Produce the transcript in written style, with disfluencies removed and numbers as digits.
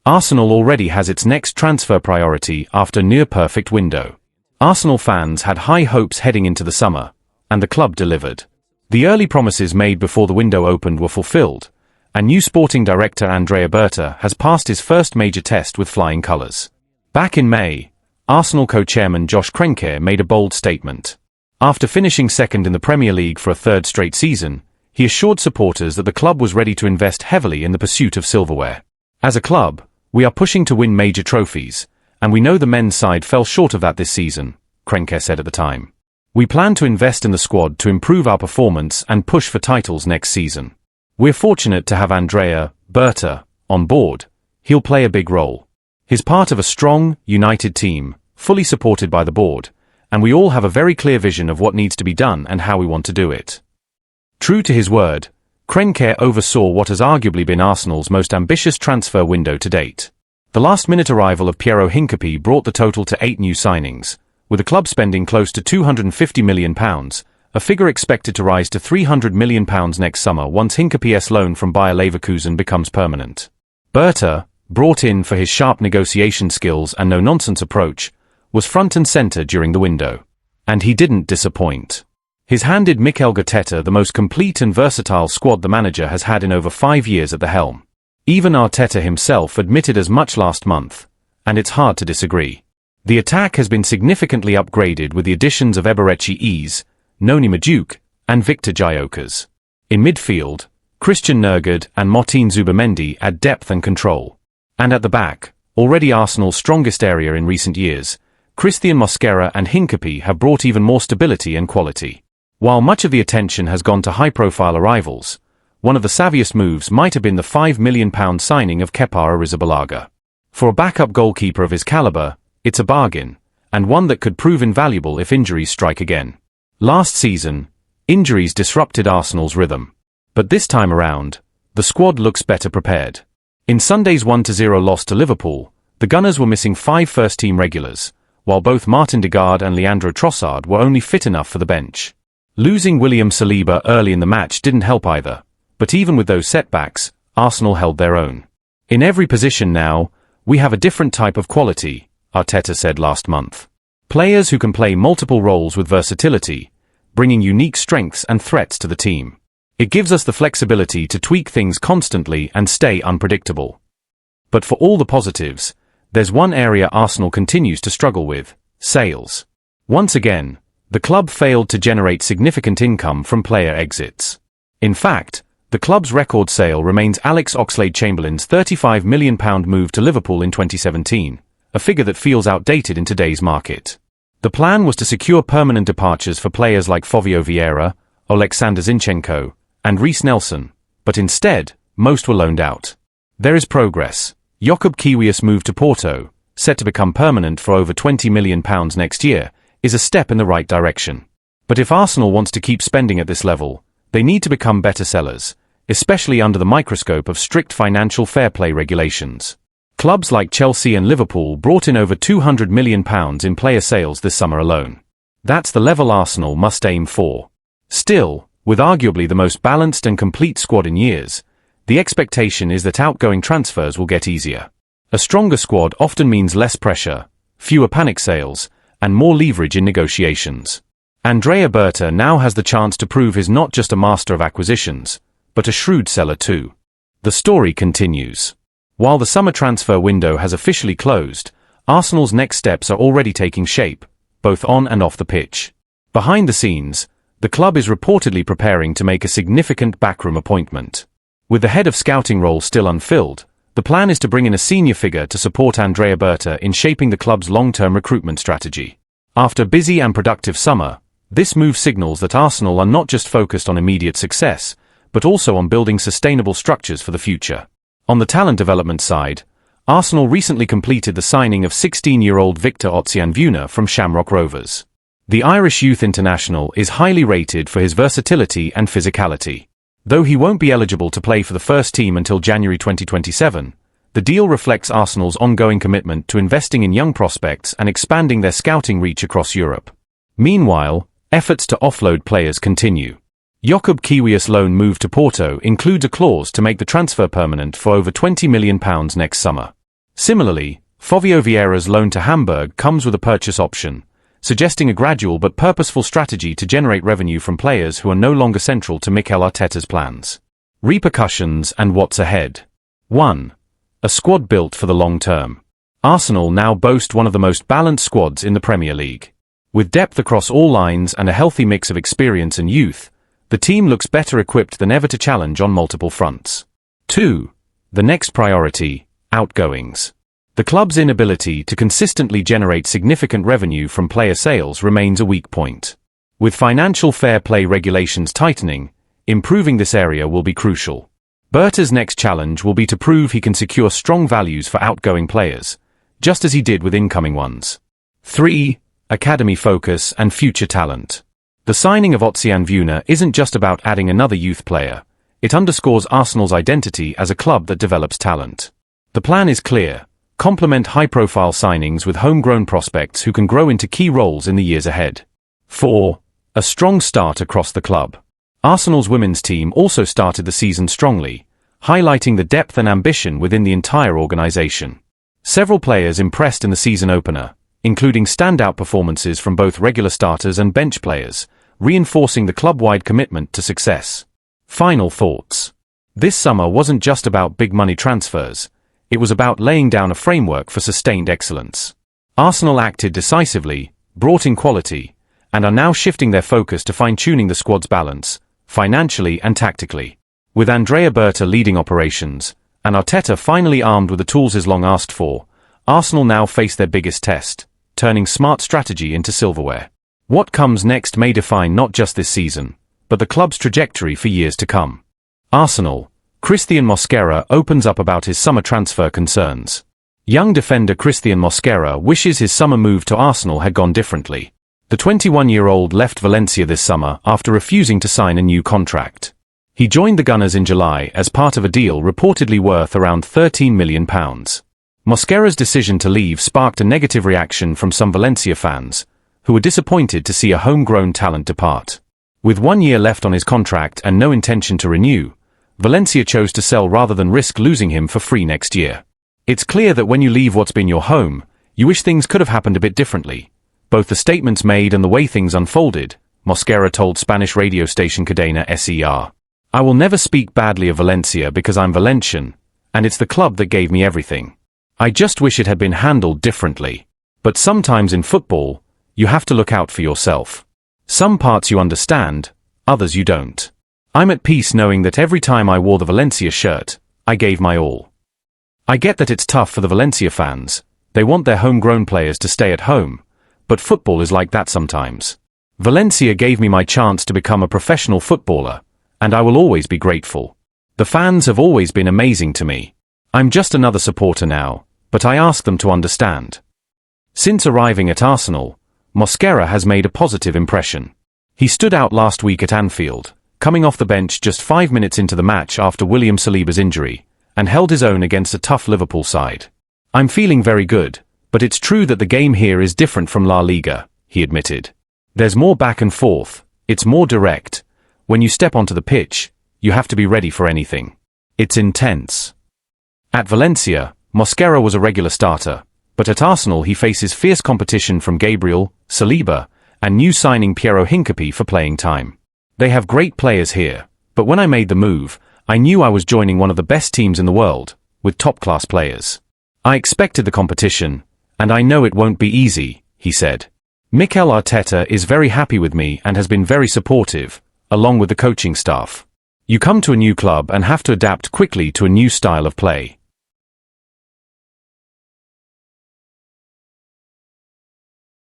Arsenal already has its next transfer priority after a near-perfect window. Arsenal fans had high hopes heading into the summer, and the club delivered. The early promises made before the window opened were fulfilled, and new sporting director Andrea Berta has passed his first major test with flying colours. Back in May, Arsenal co-chairman Josh Kroenke made a bold statement. After finishing second in the Premier League for a third straight season, he assured supporters that the club was ready to invest heavily in the pursuit of silverware. As a club, we are pushing to win major trophies, and we know the men's side fell short of that this season, Kroenke said at the time. We plan to invest in the squad to improve our performance and push for titles next season. We're fortunate to have Andrea Berta on board. He'll play a big role. He's part of a strong, united team, fully supported by the board, and we all have a very clear vision of what needs to be done and how we want to do it. True to his word, Kroenke oversaw what has arguably been Arsenal's most ambitious transfer window to date. The last-minute arrival of Piero Hincapié brought the total to 8 new signings, with the club spending close to £250 million, a figure expected to rise to £300 million next summer once Hincapié's loan from Bayer Leverkusen becomes permanent. Berta, brought in for his sharp negotiation skills and no-nonsense approach, was front and centre during the window. And he didn't disappoint. He's handed Mikel Arteta the most complete and versatile squad the manager has had in over 5 years at the helm. Even Arteta himself admitted as much last month, and it's hard to disagree. The attack has been significantly upgraded with the additions of Eberechi Eze, Noni Madueke, and Victor Gyökeres. In midfield, Christian Nørgaard and Martin Zubimendi add depth and control. And at the back, already Arsenal's strongest area in recent years, Christian Mosquera and Hincapié have brought even more stability and quality. While much of the attention has gone to high-profile arrivals, one of the savviest moves might have been the £5 million signing of Kepa Arrizabalaga. For a backup goalkeeper of his calibre, it's a bargain, and one that could prove invaluable if injuries strike again. Last season, injuries disrupted Arsenal's rhythm. But this time around, the squad looks better prepared. In Sunday's 1-0 loss to Liverpool, the Gunners were missing 5 first-team regulars, while both Martin Degaard and Leandro Trossard were only fit enough for the bench. Losing William Saliba early in the match didn't help either, but even with those setbacks, Arsenal held their own. In every position now, we have a different type of quality, Arteta said last month. Players who can play multiple roles with versatility, bringing unique strengths and threats to the team. It gives us the flexibility to tweak things constantly and stay unpredictable. But for all the positives, there's one area Arsenal continues to struggle with: sales. Once again, the club failed to generate significant income from player exits. In fact, the club's record sale remains Alex Oxlade-Chamberlain's £35 million move to Liverpool in 2017, a figure that feels outdated in today's market. The plan was to secure permanent departures for players like Fovio Vieira, Oleksandr Zinchenko, and Reiss Nelson, but instead, most were loaned out. There is progress. Jakub Kiwior's move to Porto, set to become permanent for over £20 million next year, is a step in the right direction. But if Arsenal wants to keep spending at this level, they need to become better sellers, especially under the microscope of strict financial fair play regulations. Clubs like Chelsea and Liverpool brought in over £200 million in player sales this summer alone. That's the level Arsenal must aim for. Still, with arguably the most balanced and complete squad in years, the expectation is that outgoing transfers will get easier. A stronger squad often means less pressure, fewer panic sales, and more leverage in negotiations. Andrea Berta now has the chance to prove he's not just a master of acquisitions, but a shrewd seller too. The story continues. While the summer transfer window has officially closed, Arsenal's next steps are already taking shape, both on and off the pitch. Behind the scenes, the club is reportedly preparing to make a significant backroom appointment. With the head of scouting role still unfilled, the plan is to bring in a senior figure to support Andrea Berta in shaping the club's long-term recruitment strategy. After a busy and productive summer, this move signals that Arsenal are not just focused on immediate success, but also on building sustainable structures for the future. On the talent development side, Arsenal recently completed the signing of 16-year-old Victor Otsianvuna from Shamrock Rovers. The Irish youth international is highly rated for his versatility and physicality. Though he won't be eligible to play for the first team until January 2027, the deal reflects Arsenal's ongoing commitment to investing in young prospects and expanding their scouting reach across Europe. Meanwhile, efforts to offload players continue. Jakub Kiwior's loan move to Porto includes a clause to make the transfer permanent for over £20 million next summer. Similarly, Fovio Vieira's loan to Hamburg comes with a purchase option, suggesting a gradual but purposeful strategy to generate revenue from players who are no longer central to Mikel Arteta's plans. Repercussions and what's ahead. 1. A squad built for the long term. Arsenal now boast one of the most balanced squads in the Premier League. With depth across all lines and a healthy mix of experience and youth, the team looks better equipped than ever to challenge on multiple fronts. 2. The next priority, outgoings. The club's inability to consistently generate significant revenue from player sales remains a weak point. With financial fair play regulations tightening, improving this area will be crucial. Berta's next challenge will be to prove he can secure strong values for outgoing players, just as he did with incoming ones. 3. Academy focus and future talent. The signing of Ocean Vuna isn't just about adding another youth player, it underscores Arsenal's identity as a club that develops talent. The plan is clear. Complement high-profile signings with homegrown prospects who can grow into key roles in the years ahead. 4. A strong start across the club. Arsenal's women's team also started the season strongly, highlighting the depth and ambition within the entire organization. Several players impressed in the season opener, including standout performances from both regular starters and bench players, reinforcing the club-wide commitment to success. Final thoughts. This summer wasn't just about big-money transfers. It was about laying down a framework for sustained excellence. Arsenal acted decisively, brought in quality, and are now shifting their focus to fine-tuning the squad's balance, financially and tactically. With Andrea Berta leading operations, and Arteta finally armed with the tools he's long asked for, Arsenal now face their biggest test, turning smart strategy into silverware. What comes next may define not just this season, but the club's trajectory for years to come. Arsenal. Christian Mosquera opens up about his summer transfer concerns. Young defender Christian Mosquera wishes his summer move to Arsenal had gone differently. The 21-year-old left Valencia this summer after refusing to sign a new contract. He joined the Gunners in July as part of a deal reportedly worth around £13 million. Mosquera's decision to leave sparked a negative reaction from some Valencia fans, who were disappointed to see a homegrown talent depart. With 1 year left on his contract and no intention to renew, Valencia chose to sell rather than risk losing him for free next year. It's clear that when you leave what's been your home, you wish things could have happened a bit differently. Both the statements made and the way things unfolded, Mosquera told Spanish radio station Cadena SER. I will never speak badly of Valencia because I'm Valencian, and it's the club that gave me everything. I just wish it had been handled differently. But sometimes in football, you have to look out for yourself. Some parts you understand, others you don't. I'm at peace knowing that every time I wore the Valencia shirt, I gave my all. I get that it's tough for the Valencia fans, they want their homegrown players to stay at home, but football is like that sometimes. Valencia gave me my chance to become a professional footballer, and I will always be grateful. The fans have always been amazing to me. I'm just another supporter now, but I ask them to understand. Since arriving at Arsenal, Mosquera has made a positive impression. He stood out last week at Anfield, coming off the bench just 5 minutes into the match after William Saliba's injury, and held his own against a tough Liverpool side. I'm feeling very good, but it's true that the game here is different from La Liga, he admitted. There's more back and forth, it's more direct. When you step onto the pitch, you have to be ready for anything. It's intense. At Valencia, Mosquera was a regular starter, but at Arsenal he faces fierce competition from Gabriel, Saliba, and new signing Piero Hincapié for playing time. They have great players here, but when I made the move, I knew I was joining one of the best teams in the world, with top-class players. I expected the competition, and I know it won't be easy, he said. Mikel Arteta is very happy with me and has been very supportive, along with the coaching staff. You come to a new club and have to adapt quickly to a new style of play.